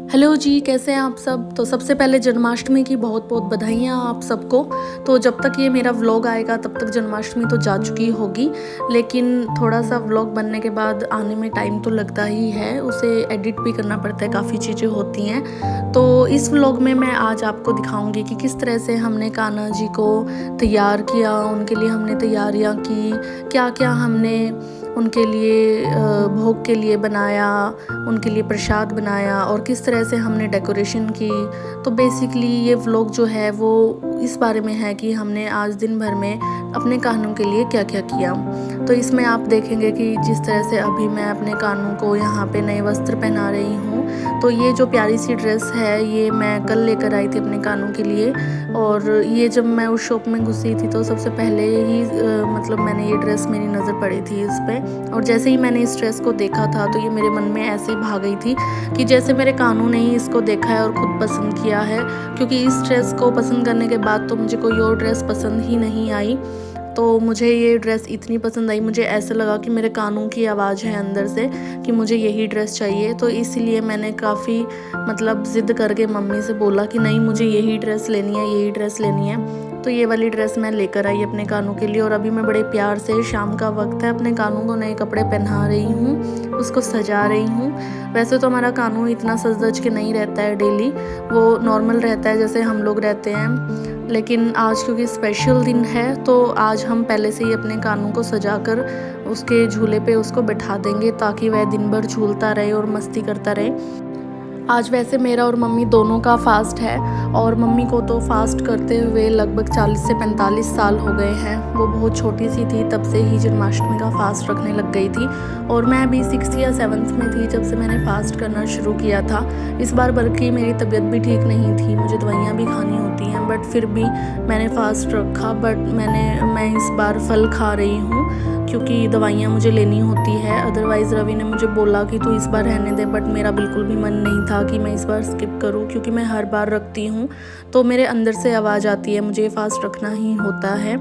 Hello जी, कैसे हैं आप सब। तो सबसे पहले जन्माष्टमी की बहुत बहुत बधाइयाँ आप सबको। तो जब तक ये मेरा व्लॉग आएगा तब तक जन्माष्टमी तो जा चुकी होगी, लेकिन थोड़ा सा व्लॉग बनने के बाद आने में टाइम तो लगता ही है, उसे एडिट भी करना पड़ता है, काफ़ी चीज़ें होती हैं। तो इस व्लॉग में मैं आज आपको दिखाऊंगी कि किस तरह से हमने कान्हा जी को तैयार किया, उनके लिए हमने तैयारियाँ की, क्या क्या हमने उनके लिए भोग के लिए बनाया, उनके लिए प्रसाद बनाया और किस तरह से हमने डेकोरेशन की। तो बेसिकली ये व्लॉग जो है वो इस बारे में है कि हमने आज दिन भर में अपने कान्हों के लिए क्या क्या किया। तो इसमें आप देखेंगे कि जिस तरह से अभी मैं अपने कान्हों को यहाँ पे नए वस्त्र पहना रही हूँ। तो ये जो प्यारी सी ड्रेस है ये मैं कल लेकर आई थी अपने कान्हों के लिए, और ये जब मैं उस शॉप में घुसी थी तो सबसे पहले ही मतलब मैंने ये ड्रेस, मेरी नज़र पड़ी थी इस पर। और जैसे ही मैंने इस ड्रेस को देखा था तो ये मेरे मन में ऐसे भाग गई थी कि जैसे मेरे कानों ने ही इसको देखा है और ख़ुद पसंद किया है, क्योंकि इस ड्रेस को पसंद करने के बाद तो मुझे कोई और ड्रेस पसंद ही नहीं आई। तो मुझे ये ड्रेस इतनी पसंद आई, मुझे ऐसा लगा कि मेरे कानों की आवाज़ है अंदर से कि मुझे यही ड्रेस चाहिए। तो इसीलिए मैंने काफ़ी मतलब ज़िद करके मम्मी से बोला कि नहीं, मुझे यही ड्रेस लेनी है, यही ड्रेस लेनी है। तो ये वाली ड्रेस मैं लेकर आई अपने कानों के लिए, और अभी मैं बड़े प्यार से, शाम का वक्त है, अपने कानों को नए कपड़े पहना रही हूँ, उसको सजा रही हूँ। वैसे तो हमारा कानून इतना सज धज के नहीं रहता है डेली, वो नॉर्मल रहता है जैसे हम लोग रहते हैं, लेकिन आज क्योंकि स्पेशल दिन है तो आज हम पहले से ही अपने कानों को सजाकर उसके झूले पे उसको बैठा देंगे ताकि वह दिन भर झूलता रहे और मस्ती करता रहे। आज वैसे मेरा और मम्मी दोनों का फास्ट है, और मम्मी को तो फास्ट करते हुए लगभग 40 से 45 साल हो गए हैं। वो बहुत छोटी सी थी तब से ही जन्माष्टमी का फास्ट रखने लग गई थी, और मैं अभी 6th या 7th में थी जब से मैंने फास्ट करना शुरू किया था। इस बार बल्कि मेरी तबीयत भी ठीक नहीं थी, मुझे दवाइयाँ भी खानी होती हैं, बट फिर भी मैंने फास्ट रखा। बट मैं इस बार फल खा रही हूँ क्योंकि दवाइयाँ मुझे लेनी होती है। अदरवाइज़ रवि ने मुझे बोला कि तू इस बार रहने दे, बट मेरा बिल्कुल भी मन नहीं था कि मैं इस बार स्किप करूं, क्योंकि मैं हर बार रखती हूं तो मेरे अंदर से आवाज़ आती है, मुझे फास्ट रखना ही होता है।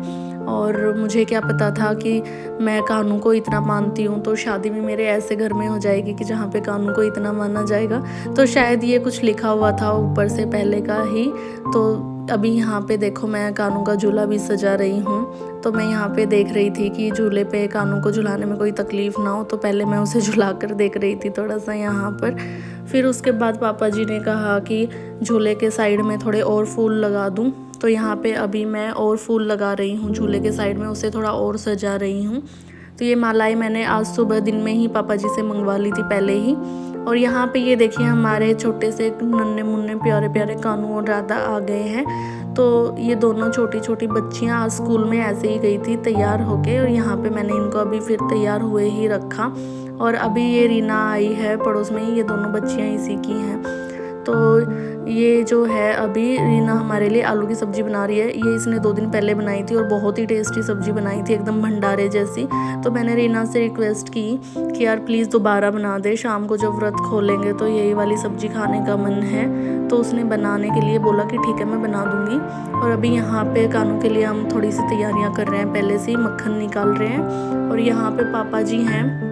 और मुझे क्या पता था कि मैं कानून को इतना मानती हूँ तो शादी भी मेरे ऐसे घर में हो जाएगी कि जहाँ पे कानून को इतना माना जाएगा। तो शायद ये कुछ लिखा हुआ था ऊपर से पहले का ही। तो अभी यहाँ पे देखो, मैं कानों का झूला भी सजा रही हूँ। तो मैं यहाँ पे देख रही थी कि झूले पे कानों को झुलाने में कोई तकलीफ़ ना हो, तो पहले मैं उसे झुला कर देख रही थी थोड़ा सा यहाँ पर। फिर उसके बाद पापा जी ने कहा कि झूले के साइड में थोड़े और फूल लगा दूँ। तो यहाँ पे अभी मैं और फूल लगा रही हूँ झूले के साइड में, उसे थोड़ा और सजा रही हूँ। तो ये मालाएं मैंने आज सुबह दिन में ही पापा जी से मंगवा ली थी पहले ही। और यहाँ पे ये देखिए, हमारे छोटे से नन्हे मुन्ने प्यारे प्यारे कानू और राधा आ गए हैं। तो ये दोनों छोटी छोटी बच्चियाँ आज स्कूल में ऐसे ही गई थी तैयार होके, और यहाँ पे मैंने इनको अभी फिर तैयार हुए ही रखा। और अभी ये रीना आई है पड़ोस में ही, ये दोनों बच्चियाँ इसी की हैं। तो ये जो है अभी रीना हमारे लिए आलू की सब्ज़ी बना रही है। ये इसने 2 दिन पहले बनाई थी और बहुत ही टेस्टी सब्ज़ी बनाई थी, एकदम भंडारे जैसी। तो मैंने रीना से रिक्वेस्ट की कि यार प्लीज़ दोबारा बना दे, शाम को जब व्रत खोलेंगे तो यही वाली सब्ज़ी खाने का मन है। तो उसने बनाने के लिए बोला कि ठीक है मैं बना दूँगी। और अभी यहाँ पे कानों के लिए हम थोड़ी सी तैयारियाँ कर रहे हैं, पहले से ही मक्खन निकाल रहे हैं। और यहाँ पे पापा जी हैं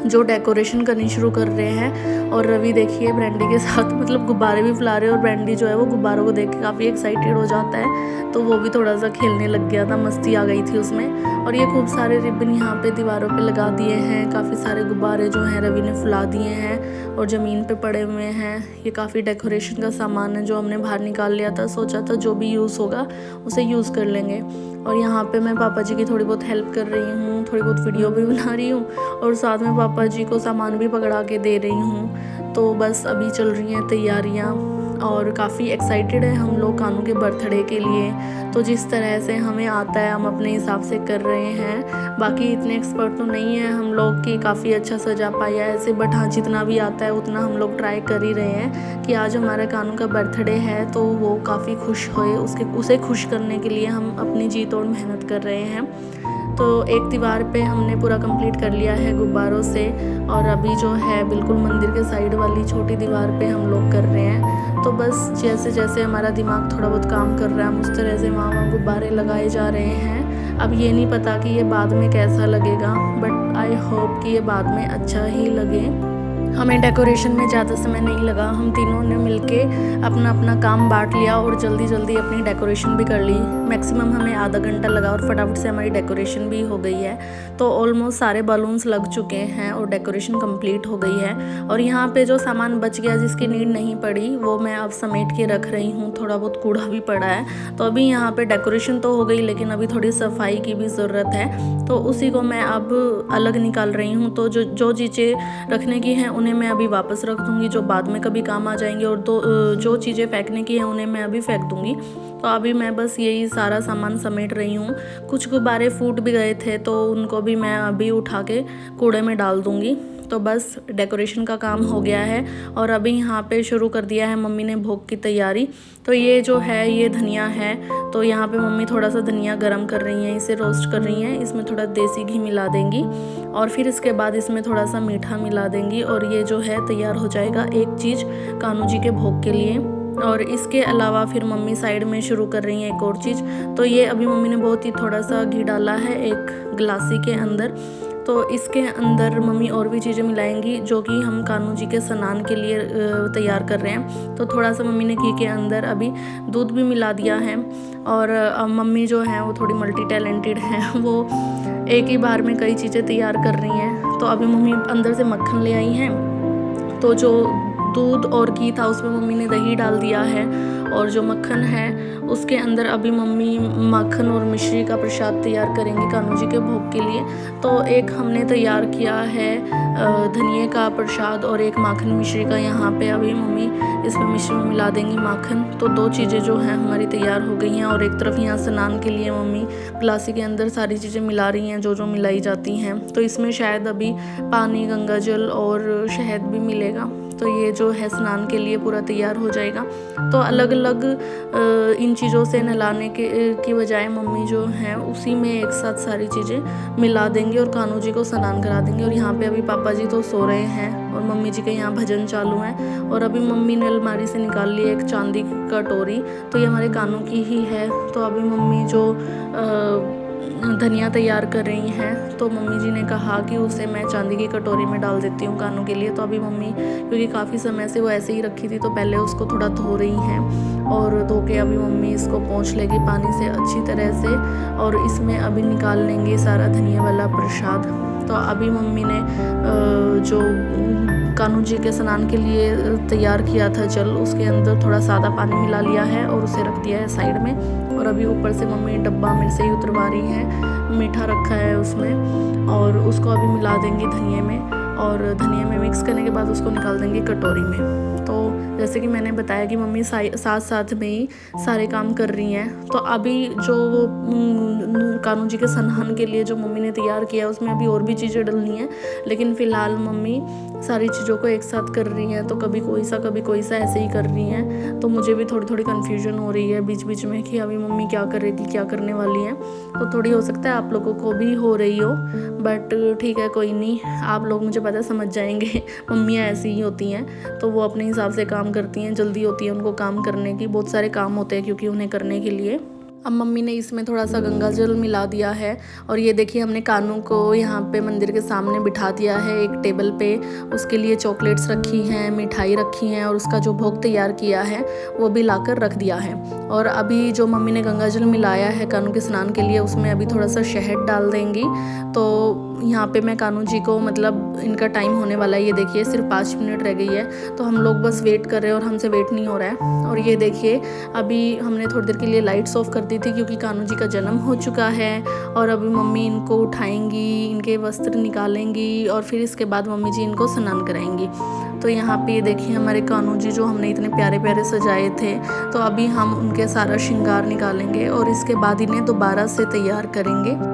जो डेकोरेशन करनी शुरू कर रहे हैं। और रवि देखिए ब्रांडी के साथ मतलब गुब्बारे भी फुला रहे हैं, और ब्रांडी जो है वो गुब्बारों को देख के काफ़ी एक्साइटेड हो जाता है, तो वो भी थोड़ा सा खेलने लग गया था, मस्ती आ गई थी उसमें। और ये खूब सारे रिबन यहाँ पे दीवारों पे लगा दिए हैं, काफ़ी सारे गुब्बारे जो हैं रवि ने फुला दिए हैं और ज़मीन पे पड़े हुए हैं। ये काफ़ी डेकोरेशन का सामान है जो हमने बाहर निकाल लिया था, सोचा था जो भी यूज़ होगा उसे यूज़ कर लेंगे। और यहाँ पे मैं पापा जी की थोड़ी बहुत हेल्प कर रही हूँ, थोड़ी बहुत वीडियो भी बना रही हूँ, और साथ में पापा जी को सामान भी पकड़ा के दे रही हूँ। तो बस अभी चल रही हैं तैयारियाँ, और काफ़ी एक्साइटेड है हम लोग कानू के बर्थडे के लिए। तो जिस तरह से हमें आता है हम अपने हिसाब से कर रहे हैं, बाकी इतने एक्सपर्ट तो नहीं है हम लोग कि काफ़ी अच्छा सजा पाया ऐसे, बट हाँ जितना भी आता है उतना हम लोग ट्राई कर ही रहे हैं कि आज हमारे कानू का बर्थडे है तो वो काफ़ी खुश होए, उसे खुश करने के लिए हम अपनी जी तोड़ मेहनत कर रहे हैं। तो एक दीवार पे हमने पूरा कंप्लीट कर लिया है गुब्बारों से, और अभी जो है बिल्कुल मंदिर के साइड वाली छोटी दीवार पे हम लोग कर रहे हैं। तो बस जैसे जैसे हमारा दिमाग थोड़ा बहुत काम कर रहा है हम उस तरह से वहाँ गुब्बारे लगाए जा रहे हैं। अब ये नहीं पता कि ये बाद में कैसा लगेगा, बट आई होप कि ये बाद में अच्छा ही लगे। हमें डेकोरेशन में ज़्यादा समय नहीं लगा, हम तीनों ने मिलके अपना अपना काम बांट लिया और जल्दी जल्दी अपनी डेकोरेशन भी कर ली। मैक्सिमम हमें आधा घंटा लगा और फटाफट से हमारी डेकोरेशन भी हो गई है। तो ऑलमोस्ट सारे बलून्स लग चुके हैं और डेकोरेशन कंप्लीट हो गई है। और यहाँ पे जो सामान बच गया जिसकी नीड नहीं पड़ी वो मैं अब समेट के रख रही हूँ। थोड़ा बहुत कूड़ा भी पड़ा है, तो अभी यहाँ पे डेकोरेशन तो हो गई लेकिन अभी थोड़ी सफाई की भी ज़रूरत है, तो उसी को मैं अब अलग निकाल रही हूँ। तो जो चीज़ें रखने की हैं उन्हें मैं अभी वापस रख दूँगी, जो बाद में कभी काम आ जाएंगे, और जो चीज़ें फेंकने की हैं उन्हें मैं अभी फेंक दूँगी। तो अभी मैं बस यही सारा सामान समेट रही हूँ। कुछ गुब्बारे फूट भी गए थे तो उनको भी मैं अभी उठा के कूड़े में डाल दूँगी। तो बस डेकोरेशन का काम हो गया है और अभी यहाँ पे शुरू कर दिया है मम्मी ने भोग की तैयारी। तो ये जो है ये धनिया है, तो यहाँ पे मम्मी थोड़ा सा धनिया गरम कर रही हैं, इसे रोस्ट कर रही हैं। इसमें थोड़ा देसी घी मिला देंगी और फिर इसके बाद इसमें थोड़ा सा मीठा मिला देंगी और ये जो है तैयार हो जाएगा एक चीज़ कान्हू जी के भोग के लिए। और इसके अलावा फिर मम्मी साइड में शुरू कर रही हैं एक और चीज़। तो ये अभी मम्मी ने बहुत ही थोड़ा सा घी डाला है एक गिलासी के अंदर, तो इसके अंदर मम्मी और भी चीज़ें मिलाएंगी जो कि हम कान्हू जी के स्नान के लिए तैयार कर रहे हैं। तो थोड़ा सा मम्मी ने घी के अंदर अभी दूध भी मिला दिया है। और मम्मी जो है वो थोड़ी मल्टी टैलेंटेड है, वो एक ही बार में कई चीज़ें तैयार कर रही हैं। तो अभी मम्मी अंदर से मक्खन ले आई हैं, तो जो दूध और घी था उसमें मम्मी ने दही डाल दिया है और जो मक्खन है उसके अंदर अभी मम्मी माखन और मिश्री का प्रसाद तैयार करेंगे कान्हू जी के भोग के लिए। तो एक हमने तैयार किया है धनिए का प्रसाद और एक माखन मिश्री का। यहाँ पे अभी मम्मी इसमें मिश्री में मिला देंगी माखन। तो दो चीज़ें जो हैं हमारी तैयार हो गई हैं और एक तरफ यहाँ स्नान के लिए मम्मी गिलासी के अंदर सारी चीज़ें मिला रही हैं जो मिलाई जाती हैं। तो इसमें शायद अभी पानी, गंगा जल और शहद भी मिलेगा। तो ये जो है स्नान के लिए पूरा तैयार हो जाएगा। तो अलग अलग इन चीज़ों से नहलाने की बजाय मम्मी जो है उसी में एक साथ सारी चीज़ें मिला देंगे और कान्हू जी को स्नान करा देंगे। और यहाँ पे अभी पापा जी तो सो रहे हैं और मम्मी जी के यहाँ भजन चालू है। और अभी मम्मी ने अलमारी से निकाल ली एक चांदी की कटोरी, तो ये हमारे कान्हू की ही है। तो अभी मम्मी जो धनिया तैयार कर रही हैं, तो मम्मी जी ने कहा कि उसे मैं चांदी की कटोरी में डाल देती हूँ कान्हू के लिए। तो अभी मम्मी क्योंकि काफ़ी समय से वो ऐसे ही रखी थी तो पहले उसको थोड़ा धो रही हैं और धो के अभी मम्मी इसको पोंछ लेगी पानी से अच्छी तरह से और इसमें अभी निकाल लेंगे सारा धनिया वाला प्रसाद। तो अभी मम्मी ने जो कान्हू जी के स्नान के लिए तैयार किया था जल, उसके अंदर थोड़ा सादा पानी मिला लिया है और उसे रख दिया है साइड में। और अभी ऊपर से मम्मी डब्बा मेरे से ही उतरवा रही है, मीठा रखा है उसमें और उसको अभी मिला देंगी धनिए में और धनिए में मिक्स करने के बाद उसको निकाल देंगे कटोरी में। तो जैसे कि मैंने बताया कि मम्मी साथ साथ में ही सारे काम कर रही हैं। तो अभी जो कान्हू जी के स्नान के लिए जो मम्मी ने तैयार किया उसमें अभी और भी चीज़ें डलनी हैं, लेकिन फ़िलहाल मम्मी सारी चीज़ों को एक साथ कर रही हैं। तो कभी कोई सा ऐसे ही कर रही हैं। तो मुझे भी थोड़ी कन्फ्यूजन हो रही है बीच बीच में कि अभी मम्मी क्या करेगी, क्या करने वाली हैं। तो थोड़ी हो सकता है आप लोगों को भी हो रही हो, बट ठीक है कोई नहीं, आप लोग मुझे पता समझ जाएंगे। मम्मियाँ ऐसी ही होती हैं, तो वो अपने हिसाब से काम करती हैं, जल्दी होती है उनको काम करने की, बहुत सारे काम होते हैं क्योंकि उन्हें करने के लिए। अब मम्मी ने इसमें थोड़ा सा गंगा जल मिला दिया है और ये देखिए हमने कान्हू को यहाँ पे मंदिर के सामने बिठा दिया है एक टेबल पे। उसके लिए चॉकलेट्स रखी हैं, मिठाई रखी हैं और उसका जो भोग तैयार किया है वो भी लाकर रख दिया है। और अभी जो मम्मी ने गंगा जल मिलाया है कान्हू के स्नान के लिए उसमें अभी थोड़ा सा शहद डाल देंगी। तो यहाँ पे मैं कान्हू जी को मतलब इनका टाइम होने वाला है, ये देखिए सिर्फ 5 मिनट रह गई है। तो हम लोग बस वेट कर रहे हैं और हमसे वेट नहीं हो रहा है। और ये देखिए अभी हमने थोड़ी देर के लिए लाइट्स ऑफ कर दी थी क्योंकि कान्हू जी का जन्म हो चुका है। और अभी मम्मी इनको उठाएंगी, इनके वस्त्र निकालेंगी और फिर इसके बाद मम्मी जी इनको स्नान कराएंगी। तो यहाँ पे ये देखिए हमारे कान्हू जी जो हमने इतने प्यारे प्यारे सजाए थे, तो अभी हम उनके सारा श्रृंगार निकालेंगे और इसके बाद इन्हें दोबारा से तैयार करेंगे।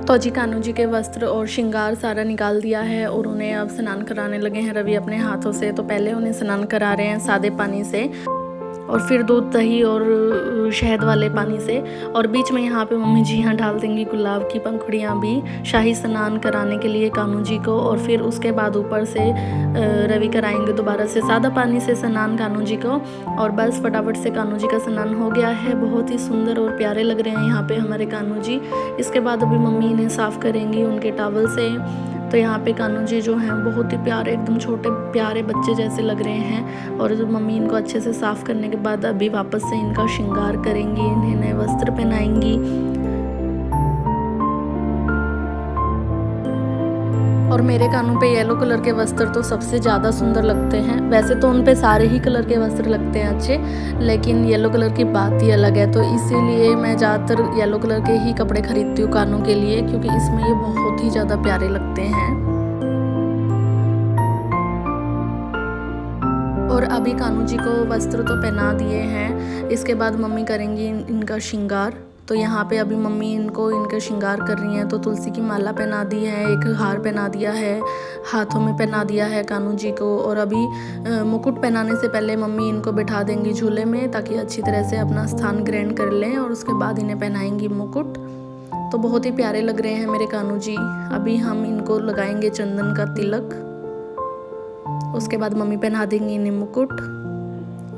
तो जी कान्हू जी के वस्त्र और श्रृंगार सारा निकाल दिया है और उन्हें अब स्नान कराने लगे हैं रवि अपने हाथों से। तो पहले उन्हें स्नान करा रहे हैं सादे पानी से और फिर दूध दही और शहद वाले पानी से। और बीच में यहाँ पे मम्मी जी यहाँ डाल देंगी गुलाब की पंखुड़ियाँ भी शाही स्नान कराने के लिए कान्हू जी को। और फिर उसके बाद ऊपर से रवि कराएंगे दोबारा से सादा पानी से स्नान कान्हू जी को। और बस फटाफट से कान्हू जी का स्नान हो गया है। बहुत ही सुंदर और प्यारे लग रहे हैं यहाँ पे हमारे कान्हू जी। इसके बाद अभी मम्मी इन्हें साफ़ करेंगी उनके टॉवल से। तो यहाँ पे कान्हू जी जो हैं बहुत ही प्यारे, एकदम छोटे प्यारे बच्चे जैसे लग रहे हैं। और जो मम्मी इनको अच्छे से साफ़ करने के बाद अभी वापस से इनका श्रृंगार करेंगी, इन्हें नए वस्त्र पहनाएंगी। और मेरे कानों पे येलो कलर के वस्त्र तो सबसे ज़्यादा सुंदर लगते हैं। वैसे तो उन पे सारे ही कलर के वस्त्र लगते हैं अच्छे, लेकिन येलो कलर की बात ही अलग है। तो इसीलिए मैं ज़्यादातर येलो कलर के ही कपड़े खरीदती हूँ कानों के लिए, क्योंकि इसमें ये बहुत ही ज़्यादा प्यारे लगते हैं। और अभी कान्हू जी को वस्त्र तो पहना दिए हैं, इसके बाद मम्मी करेंगी इनका श्रृंगार। तो यहाँ पे अभी मम्मी इनको इनका श्रृंगार कर रही हैं। तो तुलसी की माला पहना दी है, एक हार पहना दिया है, हाथों में पहना दिया है कान्हू जी को। और अभी मुकुट पहनाने से पहले मम्मी इनको बिठा देंगी झूले में, ताकि अच्छी तरह से अपना स्थान ग्रहण कर लें। और उसके बाद इन्हें पहनाएंगी मुकुट। तो बहुत ही प्यारे लग रहे हैं मेरे कान्हू जी। अभी हम इनको लगाएंगे चंदन का तिलक। उसके बाद मम्मी पहना देंगी इन्हें मुकुट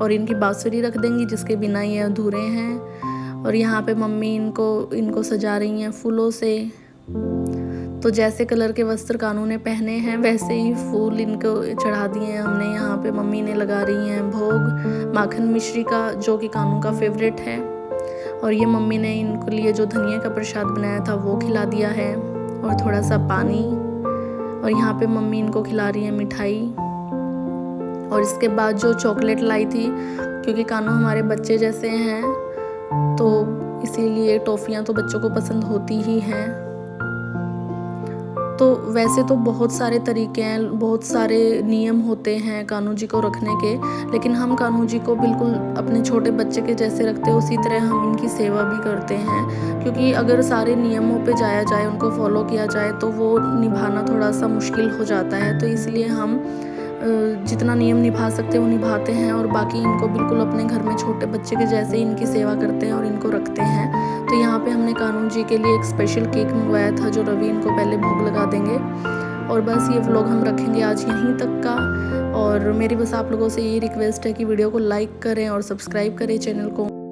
और इनकी बांसुरी रख देंगी, जिसके बिना ये अधूरे हैं। और यहाँ पे मम्मी इनको सजा रही हैं फूलों से। तो जैसे कलर के वस्त्र कान्हू ने पहने हैं, वैसे ही फूल इनको चढ़ा दिए हैं हमने। यहाँ पे मम्मी ने लगा रही हैं भोग माखन मिश्री का, जो कि कान्हू का फेवरेट है। और ये मम्मी ने इनको लिए जो धनिया का प्रसाद बनाया था वो खिला दिया है, और थोड़ा सा पानी। और यहाँ पे मम्मी इनको खिला रही है मिठाई। और इसके बाद जो चॉकलेट लाई थी, क्योंकि कान्हू हमारे बच्चे जैसे हैं, तो इसीलिए टॉफ़ियाँ तो बच्चों को पसंद होती ही हैं। तो वैसे तो बहुत सारे तरीके हैं, बहुत सारे नियम होते हैं कान्हू जी को रखने के, लेकिन हम कान्हू जी को बिल्कुल अपने छोटे बच्चे के जैसे रखते हैं, उसी तरह हम इनकी सेवा भी करते हैं। क्योंकि अगर सारे नियमों पे जाया जाए, उनको फॉलो किया जाए, तो वो निभाना थोड़ा सा मुश्किल हो जाता है। तो इसलिए हम जितना नियम निभा सकते हैं वो निभाते हैं, और बाकी इनको बिल्कुल अपने घर में छोटे बच्चे के जैसे ही इनकी सेवा करते हैं और इनको रखते हैं। तो यहाँ पे हमने कान्हू जी के लिए एक स्पेशल केक मंगवाया था, जो रवि इनको पहले भोग लगा देंगे। और बस ये व्लॉग हम रखेंगे आज यहीं तक का। और मेरी बस आप लोगों से ये रिक्वेस्ट है कि वीडियो को लाइक करें और सब्सक्राइब करें चैनल को।